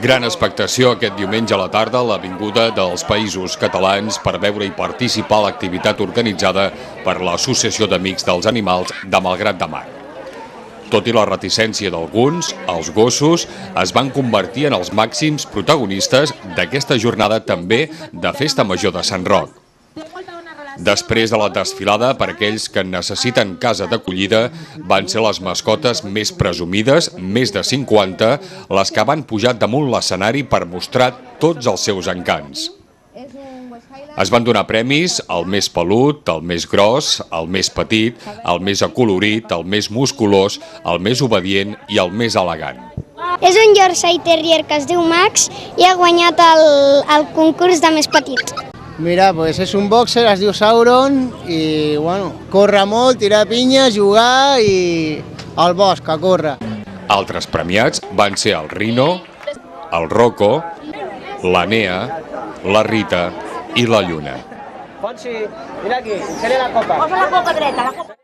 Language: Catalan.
Gran expectació aquest diumenge a la tarda a l'Avinguda dels Països Catalans per veure i participar a l'activitat organitzada per l'Associació d'Amics dels Animals de Malgrat de Mar. Tot i la reticència d'alguns, els gossos es van convertir en els màxims protagonistes d'aquesta jornada també de Festa Major de Sant Roc. Després de la desfilada, per aquells que necessiten casa d'acollida, van ser les mascotes més presumides, més de 50, les que van pujar damunt l'escenari per mostrar tots els seus encants. Es van donar premis al més pelut, al més gros, al més petit, al més acolorit, al més musculós, al més obedient i al més elegant. És un Yorkshire Terrier que es diu Max i ha guanyat el concurs de més petit. Mira, pues és un boxer, es diu Sauron i bueno, corre molt, tira pinyes, jugar i al bosc a córrer. Altres premiats van ser el Rino, el Rocco, la Nea, la Rita i la Lluna. Fonsi, mira aquí, seré la copa. Posa la copa dreta, la copa.